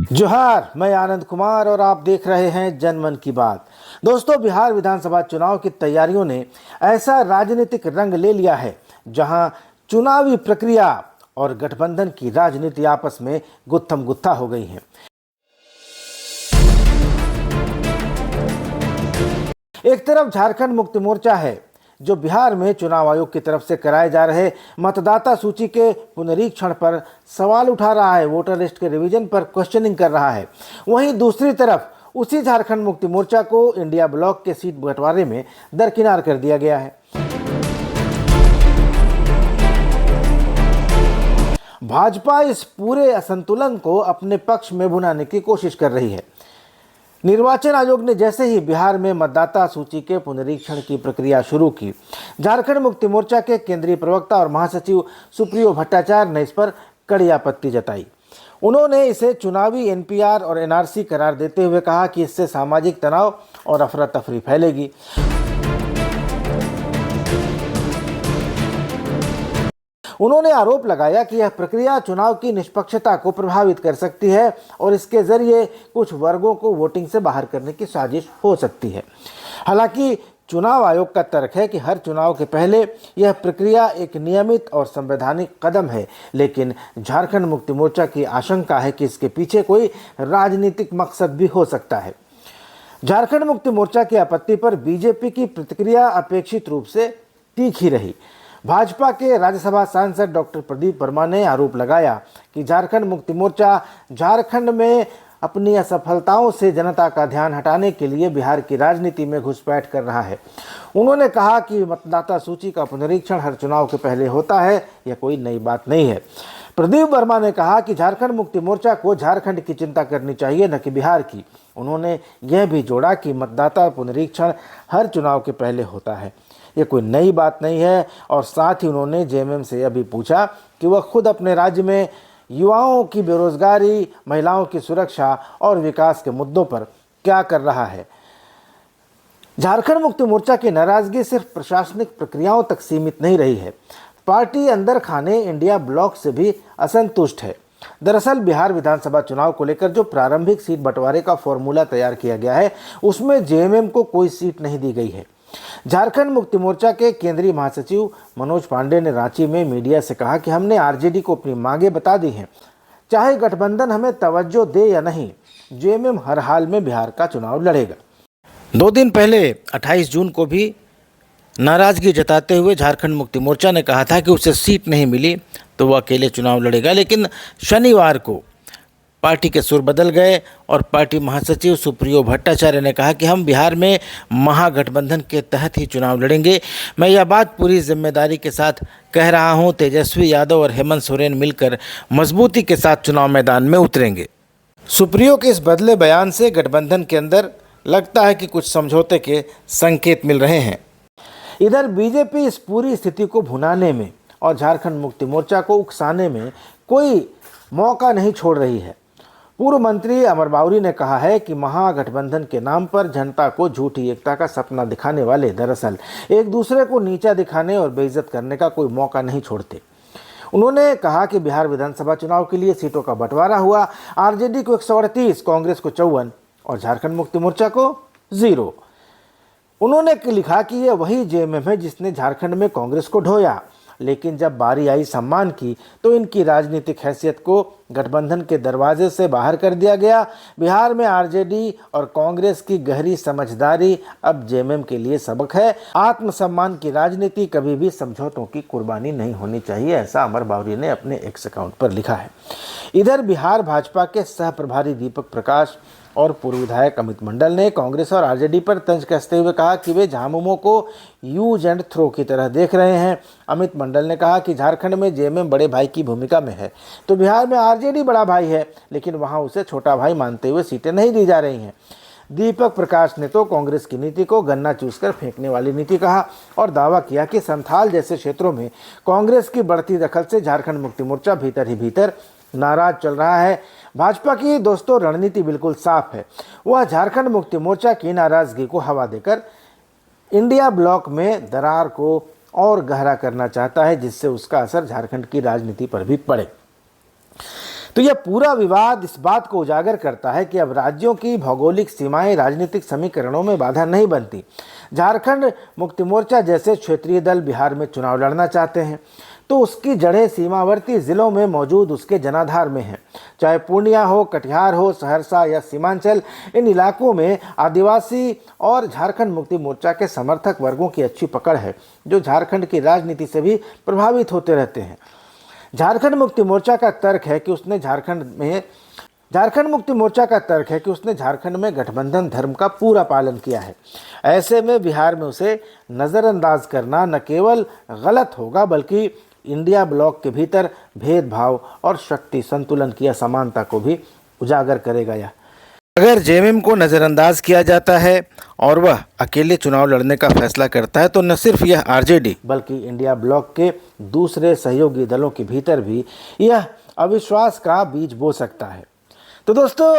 जोहार, मैं आनंद कुमार और आप देख रहे हैं जनमन की बात। दोस्तों, बिहार विधानसभा चुनाव की तैयारियों ने ऐसा राजनीतिक रंग ले लिया है जहां चुनावी प्रक्रिया और गठबंधन की राजनीति आपस में गुत्थम गुत्था हो गई है। एक तरफ झारखंड मुक्ति मोर्चा है जो बिहार में चुनाव आयोग की तरफ से कराए जा रहे मतदाता सूची के पुनरीक्षण पर सवाल उठा रहा है, वोटर लिस्ट के रिवीजन पर क्वेश्चनिंग कर रहा है। वहीं दूसरी तरफ उसी झारखंड मुक्ति मोर्चा को इंडिया ब्लॉक के सीट बंटवारे में दरकिनार कर दिया गया है। भाजपा इस पूरे असंतुलन को अपने पक्ष में भुनाने की कोशिश कर रही है। निर्वाचन आयोग ने जैसे ही बिहार में मतदाता सूची के पुनरीक्षण की प्रक्रिया शुरू की, झारखंड मुक्ति मोर्चा के केंद्रीय प्रवक्ता और महासचिव सुप्रियो भट्टाचार्य ने इस पर कड़ी आपत्ति जताई। उन्होंने इसे चुनावी एनपीआर और एनआरसी करार देते हुए कहा कि इससे सामाजिक तनाव और अफरा तफरी फैलेगी। उन्होंने आरोप लगाया कि यह प्रक्रिया चुनाव की निष्पक्षता को प्रभावित कर सकती है और इसके जरिए कुछ वर्गों को वोटिंग से बाहर करने की साजिश हो सकती है। हालांकि चुनाव आयोग का तर्क है कि हर चुनाव के पहले यह प्रक्रिया एक नियमित और संवैधानिक कदम है, लेकिन झारखंड मुक्ति मोर्चा की आशंका है कि इसके पीछे कोई राजनीतिक मकसद भी हो सकता है। झारखंड मुक्ति मोर्चा की आपत्ति पर बीजेपी की प्रतिक्रिया अपेक्षित रूप से तीखी रही। भाजपा के राज्यसभा सांसद डॉक्टर प्रदीप वर्मा ने आरोप लगाया कि झारखंड मुक्ति मोर्चा झारखंड में अपनी असफलताओं से जनता का ध्यान हटाने के लिए बिहार की राजनीति में घुसपैठ कर रहा है। उन्होंने कहा कि मतदाता सूची का पुनरीक्षण हर चुनाव के पहले होता है, यह कोई नई बात नहीं है। प्रदीप वर्मा ने कहा कि झारखंड मुक्ति मोर्चा को झारखंड की चिंता करनी चाहिए, न कि बिहार की। उन्होंने यह भी जोड़ा कि मतदाता पुनरीक्षण हर चुनाव के पहले होता है, ये कोई नई बात नहीं है। और साथ ही उन्होंने जेएमएम से यह भी पूछा कि वह खुद अपने राज्य में युवाओं की बेरोजगारी, महिलाओं की सुरक्षा और विकास के मुद्दों पर क्या कर रहा है। झारखंड मुक्ति मोर्चा की नाराजगी सिर्फ प्रशासनिक प्रक्रियाओं तक सीमित नहीं रही है। पार्टी अंदर खाने इंडिया ब्लॉक से भी असंतुष्ट है। दरअसल बिहार विधानसभा चुनाव को लेकर जो प्रारंभिक सीट बंटवारे का फॉर्मूला तैयार किया गया है, उसमें जेएमएम को कोई सीट नहीं दी गई है। झारखंड मुक्ति मोर्चा के केंद्रीय महासचिव मनोज पांडे ने रांची में मीडिया से कहा कि हमने आरजेडी को अपनी मांगे बता दी हैं। चाहे गठबंधन हमें तवज्जो दे या नहीं, जेएमएम हर हाल में बिहार का चुनाव लड़ेगा। 2 दिन पहले 28 जून को भी नाराजगी जताते हुए झारखंड मुक्ति मोर्चा ने कहा था कि उसे सीट नहीं मिली तो वह अकेले चुनाव लड़ेगा, लेकिन शनिवार को पार्टी के सुर बदल गए और पार्टी महासचिव सुप्रियो भट्टाचार्य ने कहा कि हम बिहार में महागठबंधन के तहत ही चुनाव लड़ेंगे। मैं यह बात पूरी जिम्मेदारी के साथ कह रहा हूं। तेजस्वी यादव और हेमंत सोरेन मिलकर मजबूती के साथ चुनाव मैदान में उतरेंगे। सुप्रियो के इस बदले बयान से गठबंधन के अंदर लगता है कि कुछ समझौते के संकेत मिल रहे हैं। इधर बीजेपी इस पूरी स्थिति को भुनाने में और झारखंड मुक्ति मोर्चा को उकसाने में कोई मौका नहीं छोड़ रही है। पूर्व मंत्री अमर बाउरी ने कहा है कि महागठबंधन के नाम पर जनता को झूठी एकता का सपना दिखाने वाले दरअसल एक दूसरे को नीचा दिखाने और बेइज्जत करने का कोई मौका नहीं छोड़ते। उन्होंने कहा कि बिहार विधानसभा चुनाव के लिए सीटों का बंटवारा हुआ, आरजेडी को 138, कांग्रेस को 54 और झारखंड मुक्ति मोर्चा को 0। उन्होंने लिखा कि यह वही जेएमएम है जिसने झारखंड में कांग्रेस को ढोया, लेकिन जब बारी आई सम्मान की तो इनकी राजनीतिक हैसियत को गठबंधन के दरवाजे से बाहर कर दिया गया। बिहार में आरजेडी और कांग्रेस की गहरी समझदारी अब जेएमएम के लिए सबक है। आत्मसम्मान की राजनीति कभी भी समझौतों की कुर्बानी नहीं होनी चाहिए, ऐसा अमर बाउरी ने अपने एक्स अकाउंट पर लिखा है। इधर बिहार भाजपा के सह प्रभारी दीपक प्रकाश और पूर्व विधायक अमित मंडल ने कांग्रेस और आरजेडी पर तंज कसते हुए कहा कि वे झामुमो को यूज एंड थ्रो की तरह देख रहे हैं। अमित मंडल ने कहा कि झारखंड में जेएमएम बड़े भाई की भूमिका में है तो बिहार में आरजेडी बड़ा भाई है, लेकिन वहां उसे छोटा भाई मानते हुए सीटें नहीं दी जा रही हैं। दीपक प्रकाश ने तो कांग्रेस की नीति को गन्ना चूसकर फेंकने वाली नीति कहा और दावा किया कि संथाल जैसे क्षेत्रों में कांग्रेस की बढ़ती दखल से झारखंड मुक्ति मोर्चा भीतर ही भीतर नाराज चल रहा है। भाजपा की दोस्तों रणनीति बिल्कुल साफ है। वह झारखंड मुक्ति मोर्चा की नाराजगी को हवा देकर इंडिया ब्लॉक में दरार को और गहरा करना चाहता है, जिससे उसका असर झारखंड की राजनीति पर भी पड़े। तो यह पूरा विवाद इस बात को उजागर करता है कि अब राज्यों की भौगोलिक सीमाएं राजनीतिक समीकरणों में बाधा नहीं बनती। झारखंड मुक्ति मोर्चा जैसे क्षेत्रीय दल बिहार में चुनाव लड़ना चाहते हैं तो उसकी जड़ें सीमावर्ती जिलों में मौजूद उसके जनाधार में हैं। चाहे पूर्णिया हो, कटिहार हो, सहरसा या सीमांचल, इन इलाकों में आदिवासी और झारखंड मुक्ति मोर्चा के समर्थक वर्गों की अच्छी पकड़ है, जो झारखंड की राजनीति से भी प्रभावित होते रहते हैं। झारखंड मुक्ति मोर्चा का तर्क है कि उसने झारखंड में गठबंधन धर्म का पूरा पालन किया है। ऐसे में बिहार में उसे नज़रअंदाज करना न केवल गलत होगा बल्कि इंडिया ब्लॉक के भीतर भेदभाव और शक्ति संतुलन की असमानता को भी उजागर करेगा। यह अगर जेएमएम को नज़रअंदाज किया जाता है और वह अकेले चुनाव लड़ने का फैसला करता है तो न सिर्फ यह आरजेडी बल्कि इंडिया ब्लॉक के दूसरे सहयोगी दलों के भीतर भी यह अविश्वास का बीज बो सकता है। तो दोस्तों,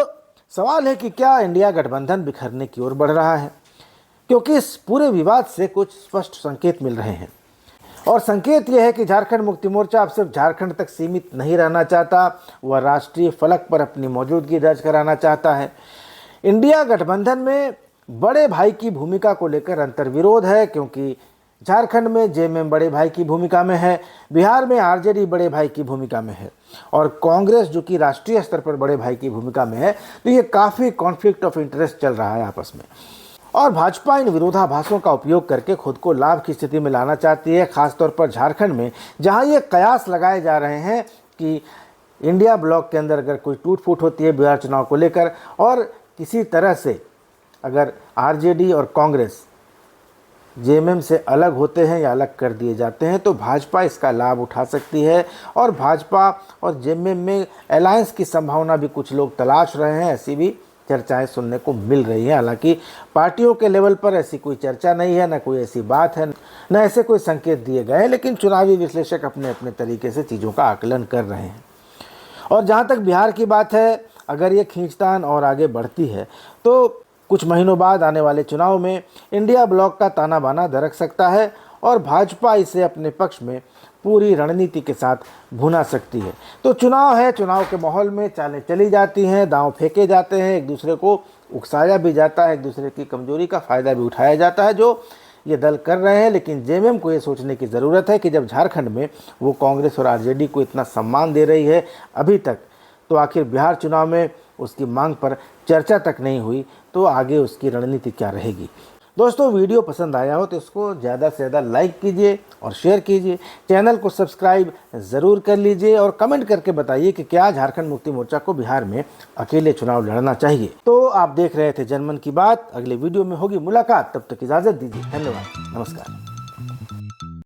सवाल है कि क्या इंडिया गठबंधन बिखरने की ओर बढ़ रहा है? क्योंकि इस पूरे विवाद से कुछ स्पष्ट संकेत मिल रहे हैं और संकेत यह है कि झारखंड मुक्ति मोर्चा अब सिर्फ झारखंड तक सीमित नहीं रहना चाहता, वह राष्ट्रीय फलक पर अपनी मौजूदगी दर्ज कराना चाहता है। इंडिया गठबंधन में बड़े भाई की भूमिका को लेकर अंतर्विरोध है, क्योंकि झारखंड में जेएमएम बड़े भाई की भूमिका में है, बिहार में आरजेडी बड़े भाई की भूमिका में है और कांग्रेस जो कि राष्ट्रीय स्तर पर बड़े भाई की भूमिका में है। तो ये काफ़ी कॉन्फ्लिक्ट ऑफ इंटरेस्ट चल रहा है आपस में और भाजपा इन विरोधाभासों का उपयोग करके खुद को लाभ की स्थिति में लाना चाहती है, खासतौर पर झारखंड में, जहां ये कयास लगाए जा रहे हैं कि इंडिया ब्लॉक के अंदर अगर कोई टूट फूट होती है बिहार चुनाव को लेकर और किसी तरह से अगर आरजेडी और कांग्रेस जेएमएम से अलग होते हैं या अलग कर दिए जाते हैं तो भाजपा इसका लाभ उठा सकती है और भाजपा और जेएमएम में अलायंस की संभावना भी कुछ लोग तलाश रहे हैं। ऐसी भी चर्चाएं सुनने को मिल रही हैं। हालांकि पार्टियों के लेवल पर ऐसी कोई चर्चा नहीं है, न कोई ऐसी बात है, न ऐसे कोई संकेत दिए गए हैं, लेकिन चुनावी विश्लेषक अपने अपने तरीके से चीज़ों का आकलन कर रहे हैं। और जहां तक बिहार की बात है, अगर ये खींचतान और आगे बढ़ती है तो कुछ महीनों बाद आने वाले चुनाव में इंडिया ब्लॉक का ताना बाना दरक सकता है और भाजपा इसे अपने पक्ष में पूरी रणनीति के साथ भुना सकती है। तो चुनाव है, चुनाव के माहौल में चालें चली जाती हैं, दांव फेंके जाते हैं, एक दूसरे को उकसाया भी जाता है, एक दूसरे की कमजोरी का फ़ायदा भी उठाया जाता है, जो ये दल कर रहे हैं। लेकिन जेएमएम को ये सोचने की ज़रूरत है कि जब झारखंड में वो कांग्रेस और आरजेडी को इतना सम्मान दे रही है अभी तक, तो आखिर बिहार चुनाव में उसकी मांग पर चर्चा तक नहीं हुई, तो आगे उसकी रणनीति क्या रहेगी। दोस्तों, वीडियो पसंद आया हो तो इसको ज़्यादा से ज़्यादा लाइक कीजिए और शेयर कीजिए, चैनल को सब्सक्राइब ज़रूर कर लीजिए और कमेंट करके बताइए कि क्या झारखंड मुक्ति मोर्चा को बिहार में अकेले चुनाव लड़ना चाहिए। तो आप देख रहे थे जनमन की बात, अगले वीडियो में होगी मुलाकात, तब तक इजाज़त दीजिए। धन्यवाद, नमस्कार।